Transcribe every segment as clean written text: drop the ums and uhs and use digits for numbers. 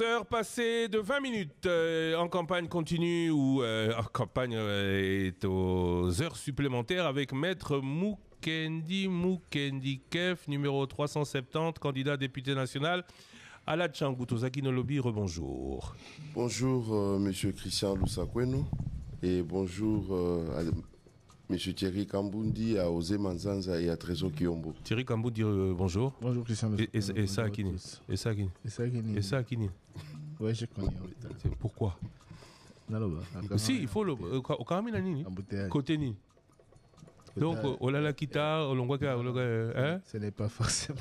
Heures passées de 20 minutes en campagne continue ou en campagne est aux heures supplémentaires avec Maître Mukendi Kef, numéro 370, candidat député national à la Tchangou. Tozaki Nolobi, rebonjour. Bonjour Monsieur Christian Lusakweno et bonjour Monsieur Thierry Kambundi, à Osé Manzanza et à Trésor Kiombo. Thierry Kambundi, bonjour. Bonjour Christian. Et ça à Kini. Et ça à Kini. Oui, je connais. Pourquoi? Si, il faut le. Côté ni. Donc, Olala Kita, Olongwaka, hein? Ce n'est pas forcément.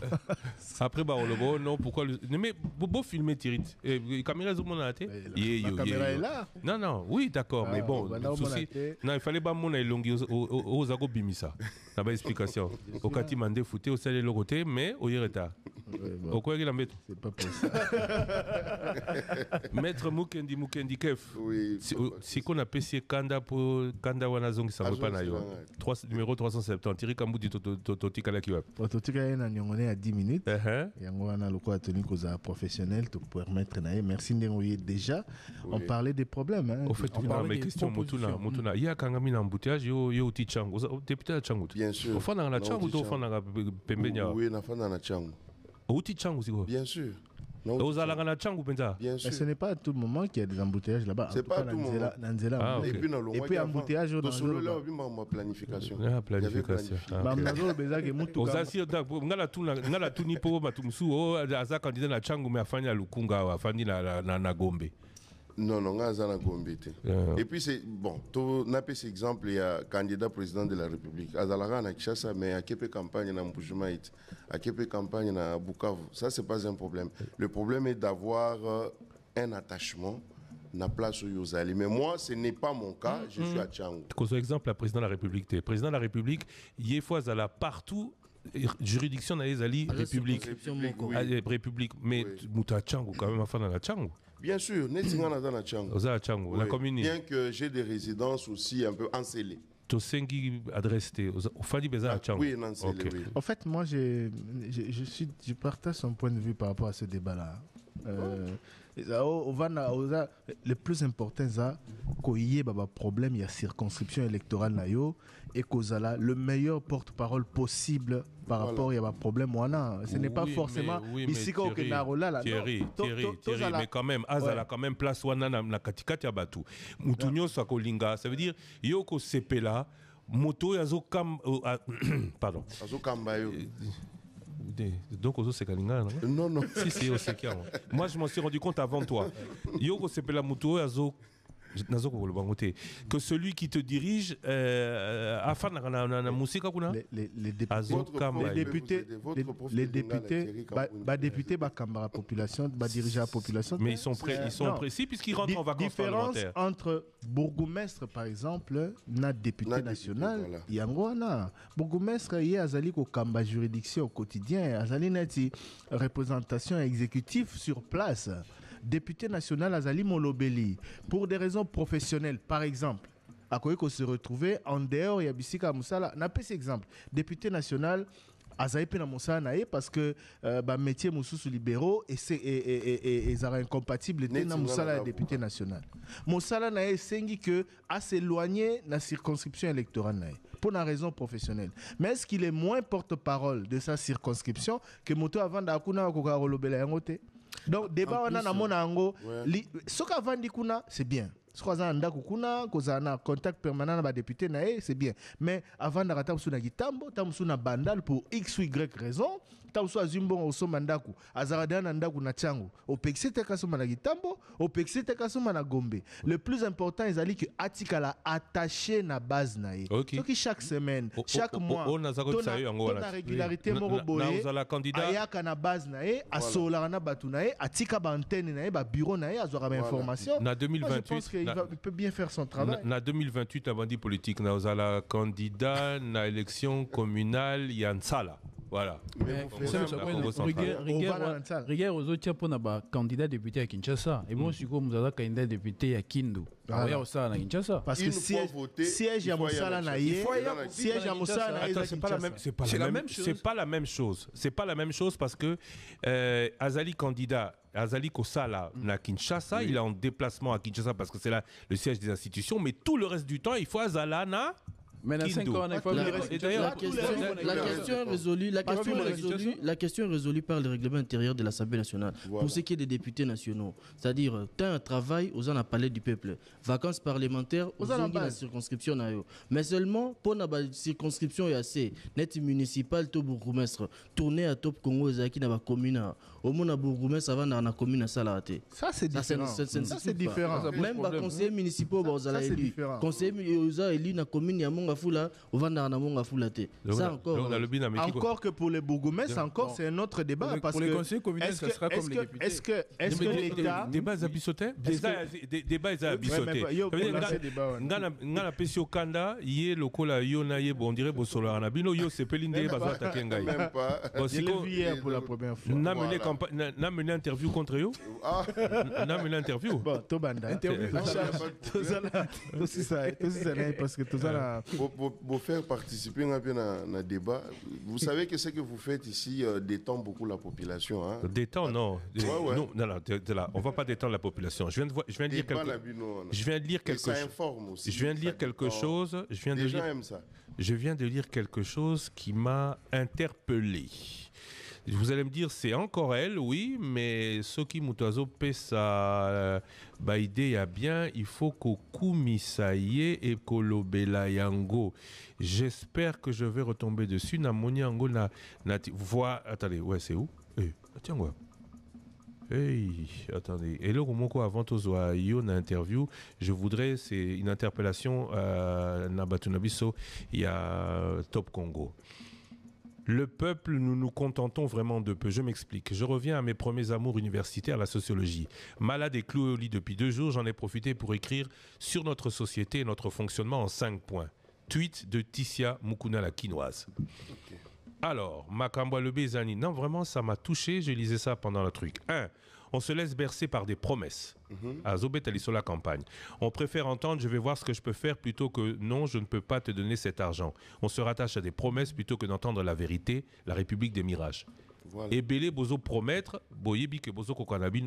Après, bah, non, pourquoi le. Mais, beau filmer, Thierry. La caméra, la caméra est là. Non, oui, d'accord, mais bon, souci. Non, il fallait pas mon elongi aux ago bimisa. La bonne explication. Au Kati Mandé fouté au salé le côté, mais au Yereta. Au quoi il en met? C'est pas possible. Maître Mukendi Kef. Oui. Si qu'on a PC Kanda pour Kanda Wanazong, ça ne veut pas naïo. Numéro 370. Thierry Kamboudi Totika la kiwap. Totika est à 10 minutes. Et on a le quoi tenu cause professionnel pour permettre naïe. Merci d'envoyer déjà. On parlait des problèmes. Au fait, on parlait des questions. Motuna. Il y a Kangami dans embouteillage. Yo ti Tchangou. Député de Tchangou. Bien sûr. Au fond dans la Tchangou ou au fond dans la Pembenia? Oui, au fond dans la Tchangou. Au ti Tchangou, c'est quoi? Bien sûr. Aux Alangana Tchangou, Penza. Bien sûr. Mais ce n'est pas à tout moment qu'il y a des embouteillages là-bas. C'est pas à tout moment. Et puis embouteillage dans le là, ma planification. La planification. Ngala tuni po matumsu o aza candidat na Tchangou mais afanya Lukunga ou afani na Gombe. Non, Ngazana Gombe. Et puis c'est bon, on a cet exemple, il y a candidat président de la République. Azalara na Kishasa, mais à Képe campagne na Mbujumaït, à Képe campagne na Bukavu. Ça, c'est pas un problème. Le problème est d'avoir un attachement na place où Yozali. Mais moi, ce n'est pas mon cas, je suis à Tchangou. Comme exemple, le président de la République, le président de la République, il y a fois partout. Juridiction na Ezali République. République. Mais Mouta Tchangou, quand même, enfin dans la Tchangou. Bien sûr, bien que j'ai des résidences aussi un peu encellées. Oui, en fait, moi, je partage son point de vue par rapport à ce débat-là. Le plus important, c'est qu'il y ait un problème, il y a circonscription électorale et qu'il le meilleur porte-parole possible par rapport à un problème. Ce n'est pas forcément ici qu'on a Thierry, mais quand même, Azala quand même place wana na katikati ya batu. Mutunyo sakolinga, ça veut dire yoko sepela moto yazo kam pardon. Azo kamba yo. Donc, c'est Kalinga, non? Non. Si, c'est clair. Moi, je m'en suis rendu compte avant toi. Yoko Sepela Muto, Azo. Que celui qui te dirige les députés la population diriger la population, mais ils sont précis puisqu'ils rentrent en vacances parlementaires. Entre bourgmestre par exemple na député national yangwana bourgmestre y azali ko kamba juridiction au quotidien azali neti représentation exécutive sur place. Député national Azali Molobeli, pour des raisons professionnelles, par exemple, à quoi qu'on se retrouver en dehors, il y a Bissika Moussala, n'a pas cet exemple. Député national, Azaï Pena Moussala parce que métier Moussous libéraux et ça incompatible était na Moussala député national. Moussala nae sengi que à s'éloigner na circonscription électorale pour une raison professionnelle. Mais est-ce qu'il est moins porte-parole de sa circonscription que Moto avant d'Akuna Kokarolobela Yangote? Donc, débat on a na mona ango, ce qu'a vendu kuna, c'est bien. Ce qu'on a nda kuna, qu'on a contact permanent avec député nae, c'est bien. Mais avant d'arrêter sur na gitambo, tam sur na bandal pour x ou y raison, tam sur azumbon au somandaku, azarada nandaku na Tchangou. Au pexé te kasuma na gitambo, au pexé te kasuma na Gombe. Le plus important, ils allaient que Atika la attaché na base nae. Ok. Donc chaque semaine, chaque mois, on a la régularité moroboye, ayaka na base nae, asola na batu nae, Atika ba antenne nae, ba bureau nae, azora ba information. Na 2028. Il peut bien faire son travail. En 2028, avant dit politique, nous avons la candidat na élection communale Yansala. Voilà. Rigueur aux autres pour un candidat député à Kinshasa. Et moi, je suis comme un candidat député à Kindu. Parce que siège à Moussala Naye, siège à Moussala Naye, c'est pas la même chose. C'est pas la même chose parce que Azali candidat, Azali Kosala na Kinshasa, il est en déplacement à Kinshasa parce que c'est là le siège des institutions, mais tout le reste du temps, il faut Azalana. Mais dans 5 ans, il faut la question est résolue par le règlement intérieur de l'Assemblée nationale. Voilà. Pour ce qui est des députés nationaux, c'est-à-dire temps de travail aux en palais du peuple, vacances parlementaires aux en la circonscription mais seulement pour la circonscription assez net municipal to bourgmestre tourner à Top Congo ezaki na ba commune au monde bourgmestre avant na commune salate. Ça c'est différent. Ça c'est différent. Même ba conseillers municipaux ba ozala élu. Conseillers oza élu na commune ya Fula, ça encore que pour les bourgmestres, encore c'est un autre débat parce pour les conseillers communaux, ça sera comme les députés. Est-ce que l'État débat zabisoté débat zabisoté ngana pesio kanda yé lokola yo na yé on dirait bosolo anabino yo sepelinde bazo attaquer ngai même pas je l'ai vu hier pour la première fois n'a mené interview contre eux n'a mené interview bon tobanda interview aussi ça parce que tout ça pour faire participer un peu dans le débat, vous savez que ce que vous faites ici détend beaucoup la population. Hein? Détend, non. Non, on ne va pas détendre la population. Je viens de lire quelque chose. Je viens de lire quelque chose qui m'a interpellé. Vous allez me dire, c'est encore elle, oui, mais ce qui m'outazo pesa idée a bien, il faut qu'au kumisaye et kolobela yango. J'espère que je vais retomber dessus. Namoni yango na attendez, ouais, c'est où? Tiens, ouais. Hey, attendez. Et là, avant de une interview, je voudrais, c'est une interpellation na Batunabiso, il y a Top Congo. Le peuple, nous nous contentons vraiment de peu. Je m'explique. Je reviens à mes premiers amours universitaires, la sociologie. Malade et cloué au lit depuis 2 jours, j'en ai profité pour écrire sur notre société et notre fonctionnement en 5 points. Tweet de Tissia Mukuna la quinoise. Okay. Alors, Makamba le Bezani. Non, vraiment, ça m'a touché. Je lisais ça pendant le truc. 1. On se laisse bercer par des promesses. À Zobet la campagne. On préfère entendre « je vais voir ce que je peux faire » plutôt que « non, je ne peux pas te donner cet argent ». On se rattache à des promesses plutôt que d'entendre la vérité, la République des mirages. Voilà. Et belé bozo promettre, boyebi que bozo kokanabin,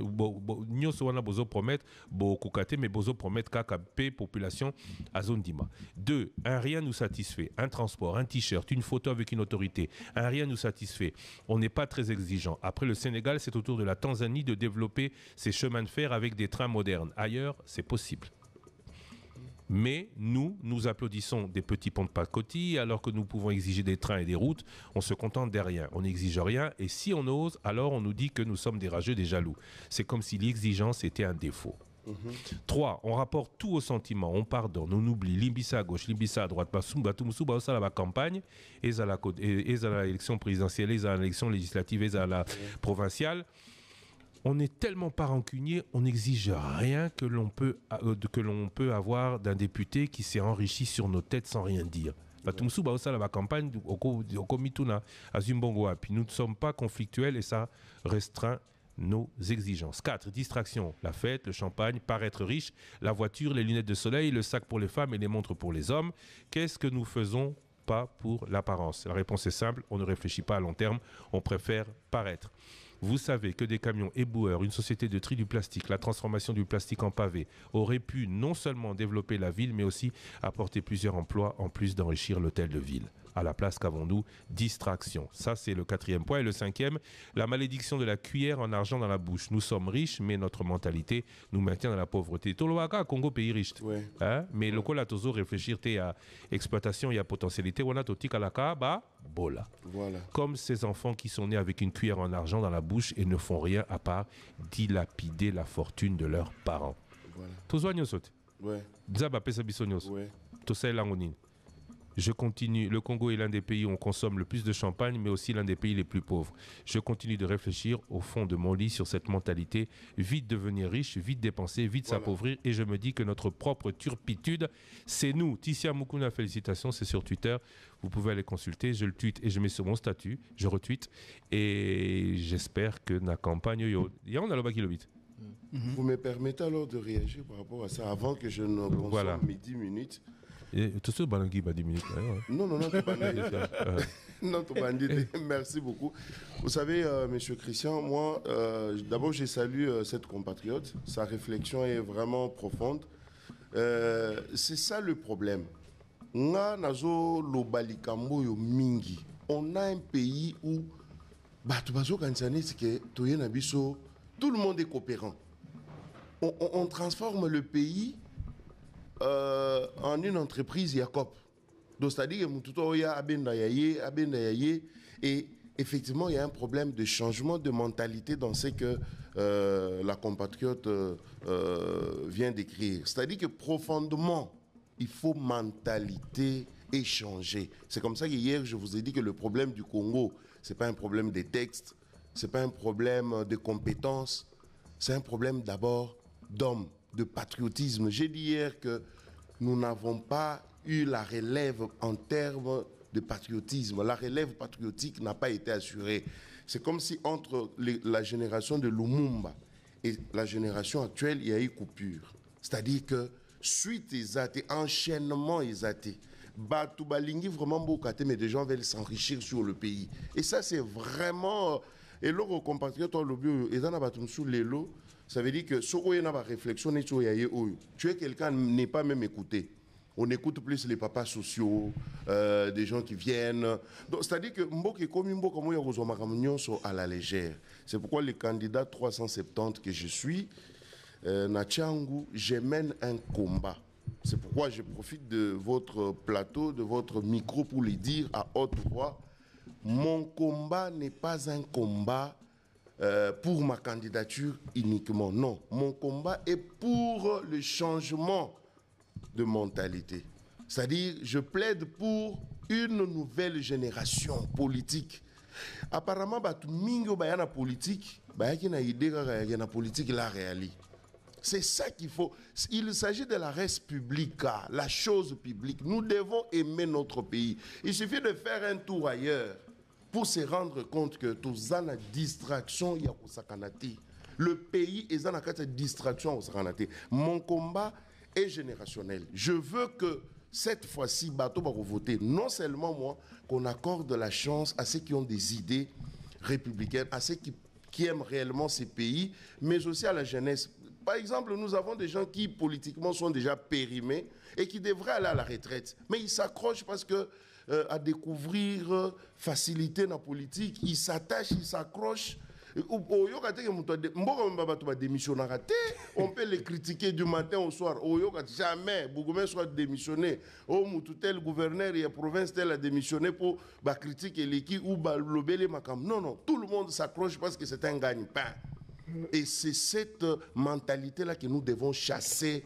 nyoso wana bozo promettre, bo kokate mais bozo promettre KKP population à zone dima. 2. Un rien nous satisfait. Un transport, un t-shirt, une photo avec une autorité. Un rien nous satisfait. On n'est pas très exigeant. Après le Sénégal, c'est au tour de la Tanzanie de développer ses chemins de fer avec des trains modernes. Ailleurs, c'est possible. Mais nous applaudissons des petits ponts de pacotille alors que nous pouvons exiger des trains et des routes. On se contente de rien, on n'exige rien. Et si on ose, alors on nous dit que nous sommes des rageux, des jaloux. C'est comme si l'exigence était un défaut. 3. On rapporte tout au sentiment, on pardonne, on oublie. Limbissa à gauche, Limbissa à droite. Basumba, ça la campagne, et à l'élection présidentielle, et à l'élection législative, et à la provinciale. On est tellement pas rancunier, on n'exige rien que l'on peut avoir d'un député qui s'est enrichi sur nos têtes sans rien dire. Puis nous ne sommes pas conflictuels et ça restreint nos exigences. 4. Distraction. La fête, le champagne, paraître riche, la voiture, les lunettes de soleil, le sac pour les femmes et les montres pour les hommes. Qu'est-ce que nous faisons pas pour l'apparence? La réponse est simple, on ne réfléchit pas à long terme, on préfère paraître. Vous savez que des camions éboueurs, une société de tri du plastique, la transformation du plastique en pavé auraient pu non seulement développer la ville, mais aussi apporter plusieurs emplois en plus d'enrichir l'hôtel de ville. À la place, qu'avons-nous? Distraction. Ça, c'est le 4e point. Et le 5e, la malédiction de la cuillère en argent dans la bouche. Nous sommes riches, mais notre mentalité nous maintient dans la pauvreté. Tolowaka, Congo, pays riche. Ouais. Hein? Mais le Kola Tozo, réfléchir à exploitation et à potentialité. Wana Totika Laka, bah, bola. Voilà. Comme ces enfants qui sont nés avec une cuillère en argent dans la bouche et ne font rien à part dilapider la fortune de leurs parents. Voilà. Tozo Agnosot. Ouais. Zaba Pesa Bisonyos. Ouais. Tosai Langonine. Je continue. Le Congo est l'un des pays où on consomme le plus de champagne, mais aussi l'un des pays les plus pauvres. Je continue de réfléchir au fond de mon lit sur cette mentalité. Vite devenir riche, vite dépenser, vite s'appauvrir. Et je me dis que notre propre turpitude, c'est nous. Tissia Mukuna, félicitations, c'est sur Twitter. Vous pouvez aller consulter. Je le tweet et je mets sur mon statut. Je retweet. Et j'espère que la campagne... Il y a un alobaki le bit. Vous me permettez alors de réagir par rapport à ça avant que je ne consomme mes 10 minutes. Tout ce balangui va 10 minutes. Non, merci beaucoup. Vous savez, monsieur Christian, moi, d'abord, je salue cette compatriote. Sa réflexion est vraiment profonde. C'est ça le problème. On a un pays où tout le monde est coopérant. On transforme le pays en une entreprise Jacob. Donc, c'est-à-dire que et effectivement, il y a un problème de changement de mentalité dans ce que la compatriote vient d'écrire. C'est-à-dire que profondément, il faut mentalité échanger. C'est comme ça que hier, je vous ai dit que le problème du Congo, ce n'est pas un problème des textes, ce n'est pas un problème de compétences, c'est un problème d'abord d'hommes, de patriotisme. J'ai dit hier que nous n'avons pas eu la relève en termes de patriotisme. La relève patriotique n'a pas été assurée. C'est comme si entre la génération de Lumumba et la génération actuelle, il y a eu coupure. C'est-à-dire que suite exatée, enchaînement exaté, Batu Balingi vraiment beaucoup, mais des gens veulent s'enrichir sur le pays. Et ça, c'est vraiment... Et là, aux compatriotes, ça veut dire que si on a une réflexion, tu es quelqu'un n'est pas même écouté. On écoute plus les papas sociaux, des gens qui viennent. C'est-à-dire que à la légère. C'est pourquoi les candidats 370 que je suis, Nachangu, je mène un combat. C'est pourquoi je profite de votre plateau, de votre micro pour le dire à haute voix. Mon combat n'est pas un combat pour ma candidature uniquement. Non, mon combat est pour le changement de mentalité. C'est-à-dire, je plaide pour une nouvelle génération politique. Apparemment, tout le monde a politique, la politique la réalité. C'est ça qu'il faut. Il s'agit de la res publica, la chose publique. Nous devons aimer notre pays. Il suffit de faire un tour ailleurs pour se rendre compte que tout ça a distraction. Le pays est dans la distraction. Mon combat est générationnel. Je veux que cette fois-ci, Bato va voter. Non seulement moi, qu'on accorde la chance à ceux qui ont des idées républicaines, à ceux qui aiment réellement ces pays, mais aussi à la jeunesse. Par exemple, nous avons des gens qui politiquement sont déjà périmés et qui devraient aller à la retraite. Mais ils s'accrochent parce que à découvrir, faciliter la politique, ils s'attachent, ils s'accrochent. On peut les critiquer du matin au soir. Jamais Bougoumé soit démissionné. Tel gouverneur et la province tel a démissionné pour critiquer l'équipe ou l'obéler Makam. Non, non, tout le monde s'accroche parce que c'est un gagne-pain. Et c'est cette mentalité-là que nous devons chasser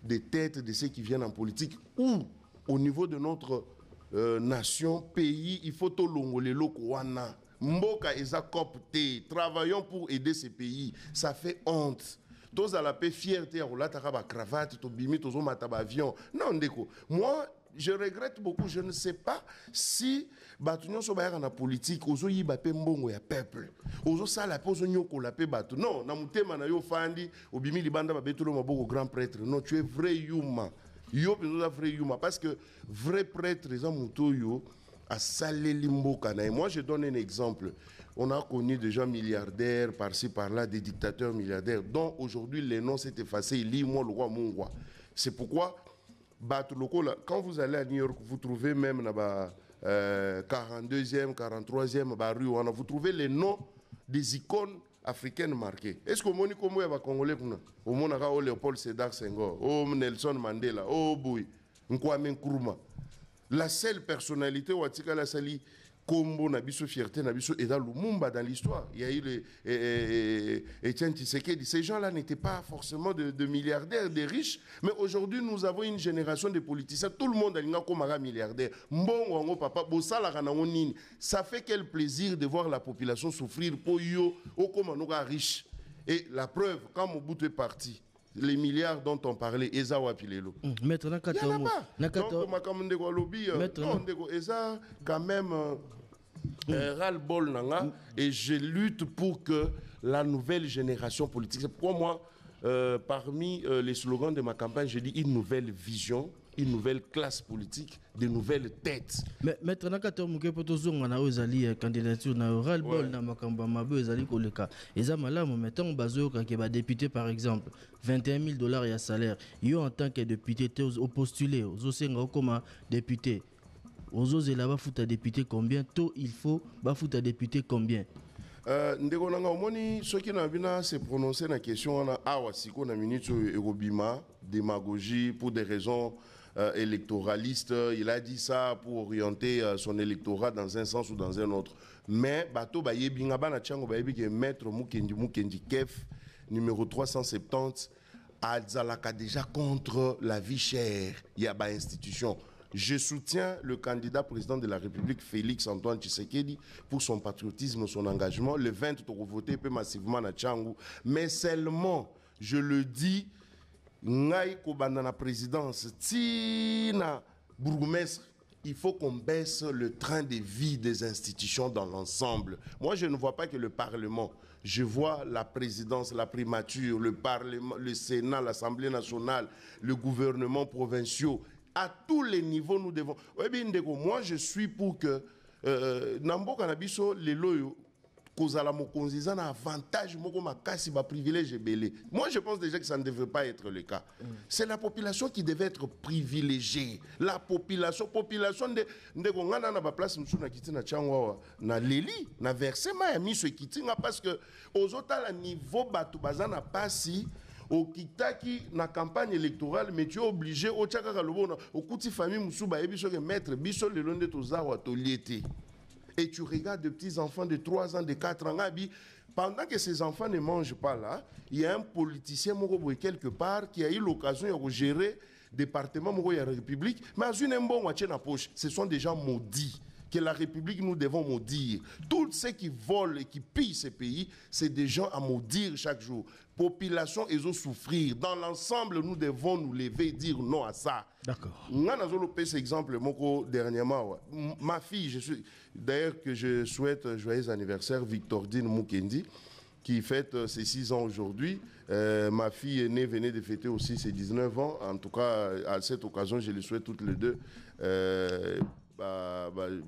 des têtes de ceux qui viennent en politique ou au niveau de notre nation, pays, il faut tout l'ongolé lokouana. Mboka eza copté. Travaillons pour aider ces pays. Ça fait honte. Tous à la paix fierté, on l'a taraba cravate, to bimi, to mataba avion. Non, ndeko. Moi, je regrette beaucoup. Je ne sais pas si Batunion Sobaya dans la politique, ozo yi bape mbongo ya peuple. Ozo sala pe ozo nyoko la pe batu. Non, na mutema na yo fandi, obimi libanda ba betulo maboko grand prêtre. Non, tu es vrai yuma. Yo pe vrai yuma parce que vrai prêtre les amuto yo à Salé Mboka. Et moi, je donne un exemple. On a connu des gens milliardaires par-ci, par-là, des dictateurs milliardaires, dont aujourd'hui les noms s'est effacé. Lis-moi le roi Mungwa. C'est pourquoi, quand vous allez à New York, vous trouvez même là-bas 42e, 43e rue, vous trouvez les noms des icônes africaines marquées. Est-ce que vous avez Congolais? Au monde, Léopold Sédar Senghor, Nelson Mandela, Boui, Nkwame Nkrumah. La seule personnalité Watika la Sali Combo, Nabiso, fierté, Nabiso, et dans Lumumba dans l'histoire. Il y a eu Etienne Tshisekedi. Ces gens-là n'étaient pas forcément de milliardaires, des riches, mais aujourd'hui, nous avons une génération de politiciens. Tout le monde a comme un milliardaire. Bon, papa, ça fait quel plaisir de voir la population souffrir pour yo, comme on riche. Et la preuve, quand Mobutu est parti, les milliards dont on parlait, Eza Wapilelo. Maître, il n'y en a pas. Donc, Eza, quand même, ras-le-bol, et je lutte pour que la nouvelle génération politique, pour moi, parmi les slogans de ma campagne, j'ai dit une nouvelle vision, une nouvelle classe politique, de nouvelles têtes. Mais maintenant, quand on a candidature, on a ras-le-bol dans ma campagne, député par exemple, $21 000 à salaire. Yo en tant que député, tu as postulé, aux comme député. Aux autres là-bas, faut député combien? Tôt il faut, faut député combien? Ndeko nanga omoni soki na bina se prononcer na question na awa siko na minute erobima démagogie pour des raisons électoralistes. Il a dit ça pour orienter son électorat dans un sens ou dans un autre. Mais bato ba yebinga bana tchango ba yebi ke maître Mukendi Kef numéro 370 a déjà contre la vie chère. Il y a ba institution. Je soutiens le candidat président de la République, Félix Antoine Tshisekedi, pour son patriotisme, son engagement. Le 20, on va voter massivement à Tchangou. Mais seulement, je le dis, Ngaï Kobanda présidence, Tina Bourgmestre, il faut qu'on baisse le train de vie des institutions dans l'ensemble. Moi, je ne vois pas que le Parlement. Je vois la présidence, la primature, le Parlement, le Sénat, l'Assemblée nationale, le gouvernement provincial. À tous les niveaux, nous devons... Moi, je suis pour que Nambo Kanabiso, les loyaux, kozala mokonzi un avantage, privilège belé. Moi, je pense déjà que ça ne devrait pas être le cas. C'est la population qui devait être privilégiée. La population de Gongana na place na kiti na changwa na leli na versement ya miso kiti parce que aux autres à niveau batu bazana passi au kitaki na campagne électorale, mais tu es obligé au tchakaka lobona au kuti famille musuba ebiso ke maître biso le londe tozawa to liete. Et tu regardes de petits enfants de 3 ans, de 4 ans, pendant que ces enfants ne mangent pas là, il y a un politicien quelque part qui a eu l'occasion de gérer le département de la République, mais ce sont des gens maudits. Que la République, nous devons maudire. Tous ceux qui volent et qui pillent ces pays, c'est des gens à maudire chaque jour. Population, ils ont souffrir. Dans l'ensemble, nous devons nous lever et dire non à ça. D'accord. On a cet exemple dernièrement. Ma fille, d'ailleurs que je souhaite joyeux anniversaire, Victordine Mukendi, qui fête ses 6 ans aujourd'hui. Ma fille est née, venait de fêter aussi ses 19 ans. En tout cas, à cette occasion, je les souhaite toutes les deux.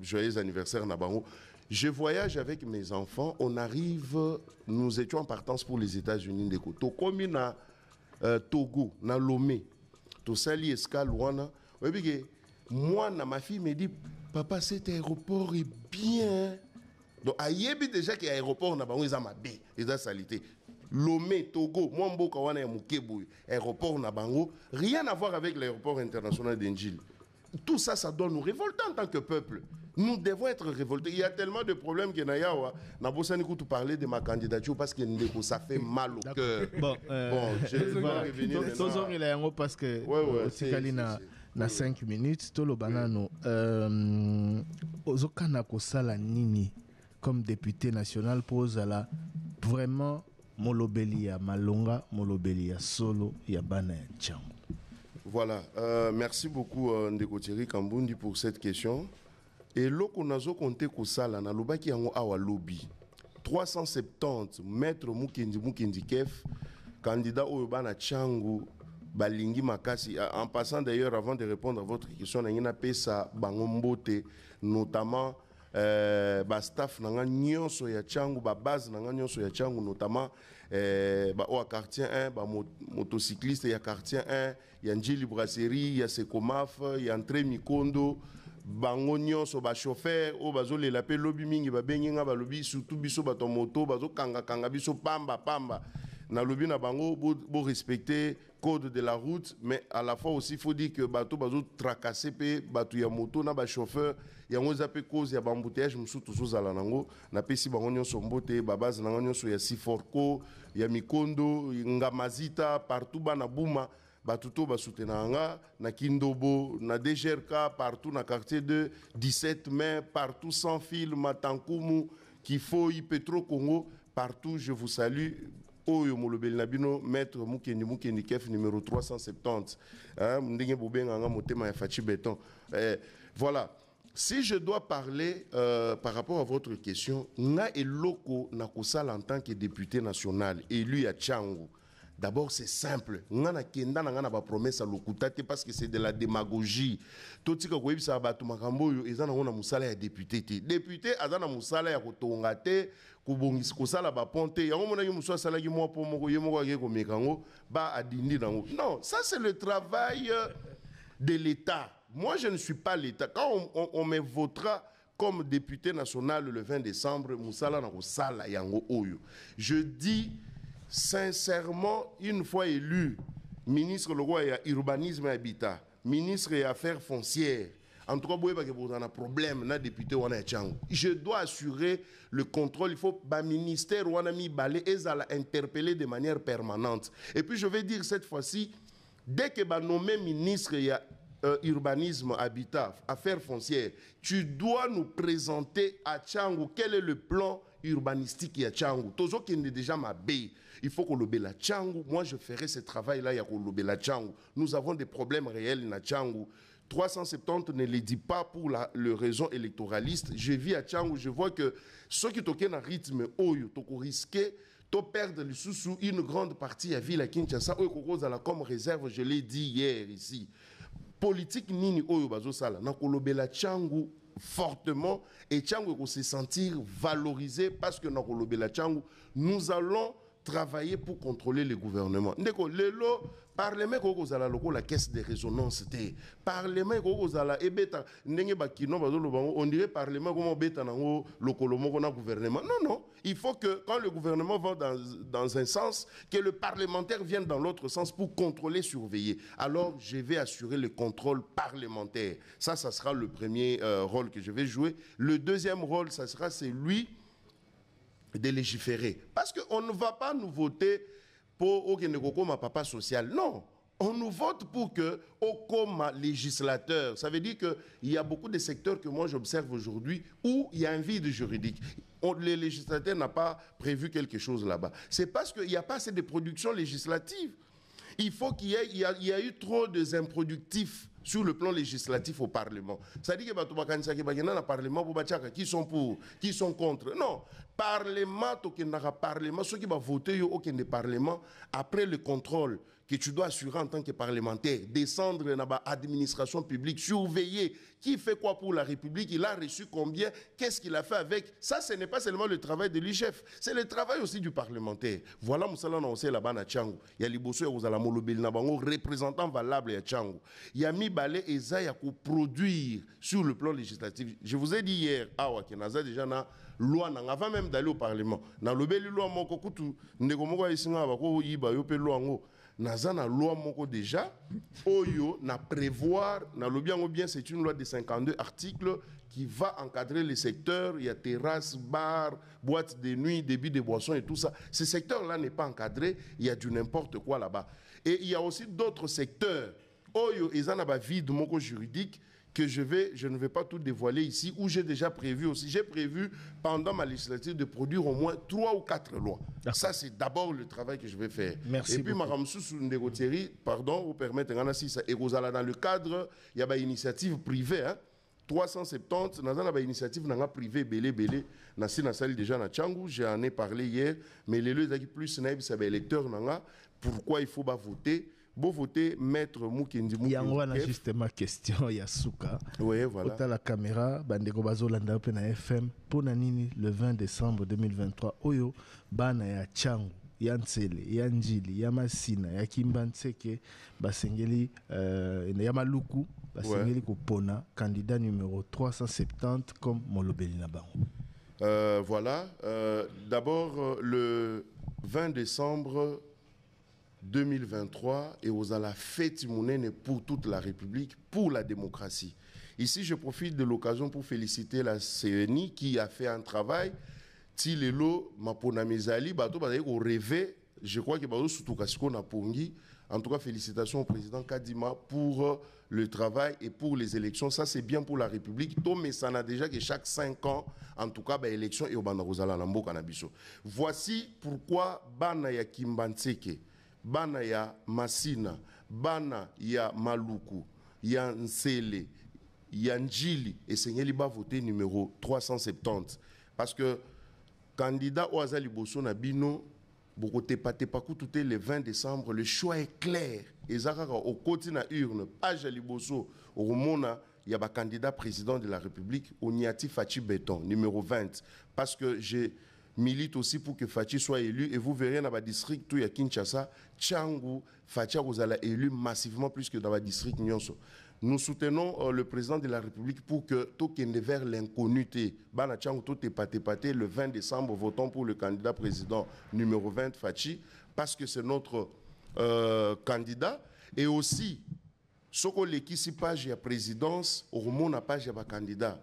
Joyeux anniversaire Nabarou. Je voyage avec mes enfants, on arrive, nous étions en partance pour les États-Unis de Koto. Comme na Togo, na Lomé, to sali escale wana. Moi, ma fille me dit, papa, cet aéroport est bien. Donc, ayebi déjà qu'il y a aéroport na bango, ils ont ma bé, ils ont salité. Lomé, Togo, moi, mboka wana ya Mukebu, aéroport na bango, rien à voir avec l'aéroport international d'Enjil. Tout ça, ça doit nous révolter en tant que peuple. Nous devons être révoltés. Il y a tellement de problèmes que Nayawa, Nabosanikou, tu parlais de ma candidature parce que ça fait mal au cœur. Bon, je vais revenir maintenant. Parce que na 5 minutes, Tolo Banano, Ozokana Kosala Nini, comme député national, pose à la vraiment Molobelia Malonga, Molobelia Solo, Yabana Tcham. Voilà, merci beaucoup Ndeko Thierry Kambundi pour cette question. Et loko nazo konte kusala na lobaki yango awa lobby 370 maître Mukendi Kef candidat oyo bana Tchangu balingi makasi. En passant d'ailleurs, avant de répondre à votre question, na pesa bango mbote notamment staff nanga nyonso ya Tchangu ba base nanga nyonso ya Tchangu notamment au quartier 1 motocycliste ya quartier 1 ya Njili Brasserie ya Sekomaf ya Entrée Mikondo bango nyonso ba chauffeur o bazolela pe lobby mingi ba benginga ba lobby surtout biso bato moto bazo kanga biso pamba na lobi na bango bo respecter code de la route, mais à la fois aussi il faut dire que bateau bazo tracasser pe bateau ya moto na ba chauffeur yango zape cause ya bambouteillage musu toujours ala nango na pesi bango nyonso mbote babase nango nyonso ya Siforco ya Mikondo Ngamazita partout bana buma batuto basoutenanga na Kindobo na DGRK partout na quartier de 17 mai partout sans fil Matankumu Kifoyi Petro Congo partout je vous salue. Oyo molobeli nabino maître Mukendi Kef numéro 370 ndenge bobenganga motema ya Fachi Béton. Voilà, si je dois parler par rapport à votre question, nga eloko na kosala en tant que député national élu à Tchangu. D'abord, c'est simple. Ngana kenda na ngana ba promesse à lokutate parce que c'est de la démagogie. Totika ko yebisa ba tumakambo yo ezana ngona musala ya député te. Député azana musala ya kotonga te, kubongisa kosala ba ponte. Yango mona ki musala sala ki mo po moko yemo ko ko mekango ba adindi nango. Non, ça c'est le travail de l'État. Moi, je ne suis pas l'État. Quand on me votera comme député national le 20 décembre, musala na kosala yango oyo. Je dis sincèrement, une fois élu, ministre le roi et urbanisme et habitat, ministre et affaires foncières, en tout cas, vous avez un problème, député, je dois assurer le contrôle. Il faut que le ministère ou interpeller de manière permanente. Et puis, je vais dire cette fois-ci, dès que vous nommé ministre et urbanisme, habitat, affaires foncières, tu dois nous présenter à Tchangu quel est le plan urbanistique à Tchangu. Toujours qui est déjà ma baie. Il faut qu'on le la Tchangu. Moi, je ferai ce travail-là, il y a qu'on le la Tchangu. Nous avons des problèmes réels à Tchangu. 370 ne les dit pas pour le raison électoraliste. Je vis à Tchangu, je vois que ceux qui toquent un rythme oyo, toko risqué, to perdre le sous une grande partie à ville à Kinshasa, oyo koko zala comme réserve, je l'ai dit hier ici. Politique nini oyo bazo sala, na kolobe la Tchangu fortement et Tchangu ko se sentir valorisé parce que na kolobe la Tchangu, nous allons travailler pour contrôler le gouvernement. Ndeko lelo parlement ko kozala loko la caisse de résonance té. Parlement ko kozala ebeta ndenge bakino bazolo bango on dirait parlement comment beta nango lokolo moko na gouvernement. Non non, il faut que quand le gouvernement va dans un sens que le parlementaire vienne dans l'autre sens pour contrôler, surveiller. Alors je vais assurer le contrôle parlementaire. Ça sera le premier rôle que je vais jouer. Le deuxième rôle ça sera celui de légiférer. Parce qu'on ne va pas nous voter pour ma papa social. Non. On nous vote pour que, comme législateur, ça veut dire qu'il y a beaucoup de secteurs que moi j'observe aujourd'hui où il y a un vide juridique. Le législateur n'a pas prévu quelque chose là-bas. C'est parce qu'il n'y a pas assez de production législative. Il faut qu'il y a eu trop d'improductifs sur le plan législatif au Parlement. Ça dit que le Parlement, qui sont pour, qui sont contre. Non. Parlement, ceux qui vont voter au Parlement, après le contrôle que tu dois assurer en tant que parlementaire, descendre dans l'administration publique, surveiller qui fait quoi pour la République, il a reçu combien, qu'est-ce qu'il a fait avec. Ça, ce n'est pas seulement le travail de l'IGF, c'est le travail aussi du parlementaire. Voilà, Moussala Nansé là-bas à Tchangu. Il y a Liboso et Ozala Molobel Nabango, représentant valable à Tchangu. Il y a Mibale et Zaya pour produire sur le plan législatif. Je vous ai dit hier, Kenaza déjà na loi avant même d'aller au Parlement. Na lobeli loi moko kutu ndeko moko isinga bako yiba yo pe loi ngo. Naza na loi moko déjà oyo na prévoir na lobi yango bien c'est une loi de 52 articles qui va encadrer les secteurs, il y a terrasses, bars, boîtes de nuit, débit de boissons et tout ça. Ce secteur-là n'est pas encadré, il y a du n'importe quoi là-bas. Et il y a aussi d'autres secteurs oyo ezana ba vide moko juridique que je ne vais pas tout dévoiler ici, où j'ai déjà prévu aussi. J'ai prévu, pendant ma législature, de produire au moins 3 ou 4 lois. Ça, c'est d'abord le travail que je vais faire. Merci. Et puis, Mme Soussou Ndegoteri, pardon, vous permettez, dans le cadre, il y a une initiative privée, hein, 370, dans une initiative privée, belé, dans la salle déjà na Tchangu, j'en ai parlé hier, mais les lieux plus naïfs, c'est électeurs, pourquoi il faut voter. Beau voter maître Mukendi Moukendi. Yango na justement question ya suka. Oui, voilà. Ota la caméra bandeko bazolanda pe na FM pona nini le 20 décembre 2023 oyo bana ya Tchangu ya Ntsele ya Njili ya Masina ya Kimbantseke basengeli ya Maluku basengeli kopona candidat numéro 370 comme molobeli na bango. Voilà. D'abord 20 décembre 2023 et aux à la fête monnaie pour toute la République, pour la démocratie. Ici, je profite de l'occasion pour féliciter la CENI qui a fait un travail. Tilelo, Mapona Mezali, Bato Badeko rêvé. Je crois que Bato Soutoukasiko Napongi. En tout cas, félicitations au président Kadima pour le travail et pour les élections. Ça, c'est bien pour la République. Mais ça n'a déjà que chaque 5 ans, en tout cas, élection et au Bandarozala Lambo Kanabiso. Voici pourquoi Bana ya Kimbanseke, Bana ya Masina, Bana ya Maluku, ya Nsele, ya Njili et Seigneli va voter numéro 370. Parce que candidat au Azali Bosso Nabino, tout le 20 décembre, le choix est clair. Et Zakara, au côté de la urne, page à Liboso, au Mona, il y a un candidat président de la République, Oniati Fachi Béton, numéro 20. Parce que je milite aussi pour que Fachi soit élu. Et vous verrez dans le district, tout y a Kinshasa, Tchangou, Fachi vous allez élu massivement plus que dans le district Nyonso. Nous soutenons le président de la République pour que tout vers l'inconnuité. Le 20 décembre, votons pour le candidat président numéro 20, Fachi, parce que c'est notre candidat. Et aussi, ce qu'on l'équipe page à présidence, au moment n'a page à candidat.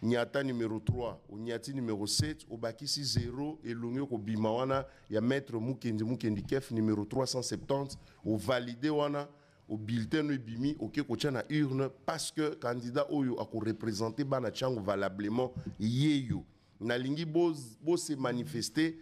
Niata numéro 3, ou Niati numéro 7, au Bakisi 0, et l'Union au Bimawana, il y a Maître Mukendi Kef numéro 370, au validé Wana. Au bulletin de Bimi, au Kekochana urne, parce que candidat Oyo a représenté Banachango valablement Yeyo. Nalingi beau se manifester,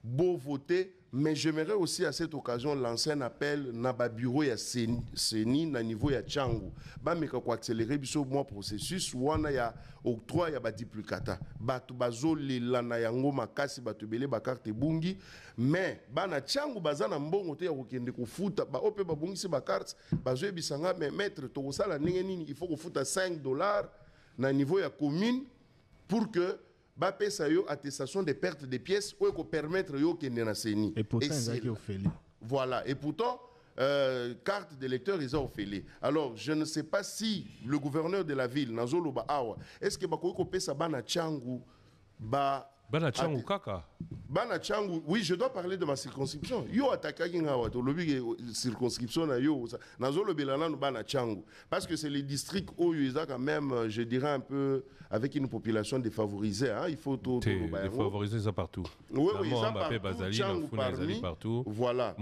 beau voter, mais j'aimerais aussi à cette occasion lancer un appel na ba bureau ya Seni na niveau ya Chango. Ba meka ko accélérer biso moi processus wana ya octroi ya ba duplicata. Batu bazoli lana yango makasi batu belé ba carte bungi, mais bana Chango bazana mbongo te ya kokende ko futa ba ope ba bungi se ba carte bazo bisanga mais maître to sala nini il faut ko futa $5 na niveau ya commune pour que ba pesa yo attestation de perte de pièces ou ko permettre yo kende na Seni. Et pourtant ils ont fait. Voilà, et pourtant carte d'électeur ils ont fait. Alors je ne sais pas si le gouverneur de la ville Nazolo ba awa est-ce que ba ko pesa bana Changu ba Bana Changu kaka. Bana Changu, oui, je dois parler de ma circonscription. Yo attaqué Kingawa, to lobi circonscription na yo Nazolo belana no bana Changu parce que c'est les districts où ils ont quand même je dirais un peu avec une population défavorisée hein, il faut tout défavorisé ça partout. Oui oui, ça partout. Voilà.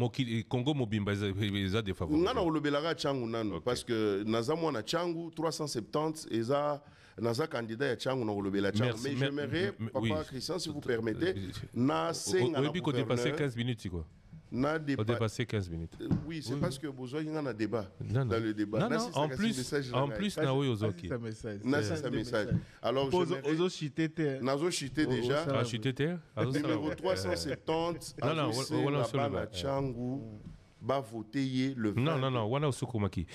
Congo Mobimba ils ont défavorisé. Ngana olobelaka Changu nano parce que nazamwa na Changu 370 eza naza candidat ya Changu na olobela Changu mais j'aimerais papa Christian si vous permettez na senga na gouverneur. On dépassé 15 minutes quoi. On dépassé 15 minutes. Oui, c'est parce que besoin il y a un débat dans le débat. Non, en plus na oyozoki. C'est un message. Alors ozo chité nazo chité déjà. Ah chité numéro 370 na Changu va voter le 20. Non, wana usukumaki.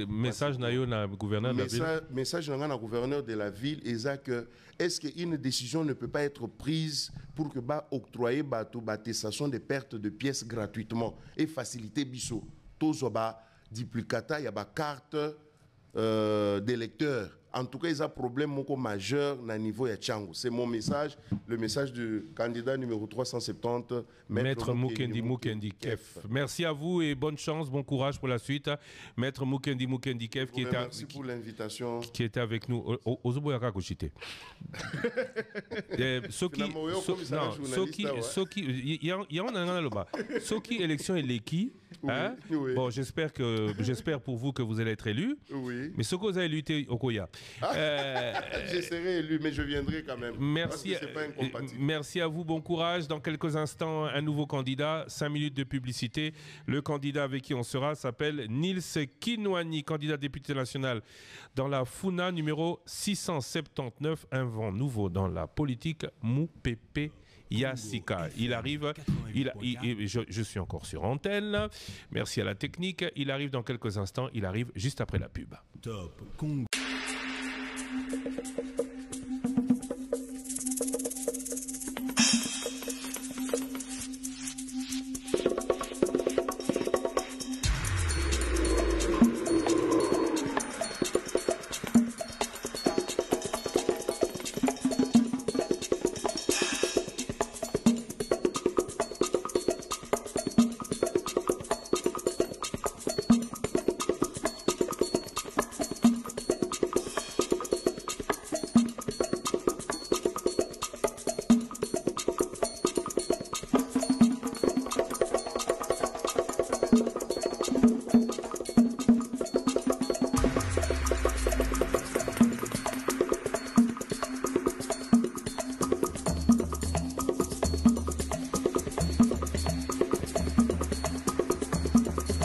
Message na yo na gouverneur de la ville. Message na gouverneur de la ville est-ce qu'une décision ne peut pas être prise pour que ba octroyer attestation de perte de pièces gratuitement et faciliter biso tozo ba duplicata ya ba carte d'électeur. En tout cas, il y a un problème majeur au niveau de Chango. C'est mon message, le message du candidat numéro 370, Maître Mukendi Kef. Merci à vous et bonne chance, bon courage pour la suite. Maître Mukendi Kef merci pour l'invitation. Qui était avec nous. Soki élection est l'équipe. Hein? Oui. Bon, j'espère pour vous que vous allez être élu. Oui. Mais ce que vous avez lutté au Koya. Je serai élu, mais je viendrai quand même. Merci à vous, bon courage. Dans quelques instants, un nouveau candidat. 5 minutes de publicité. Le candidat avec qui on sera s'appelle Nils Kinwani, candidat député national dans la FUNA numéro 679. Un vent nouveau dans la politique. Moupepe Yassika. Il arrive, je suis encore sur antenne. Merci à la technique. Il arrive dans quelques instants. Il arrive juste après la pub. Top Congo.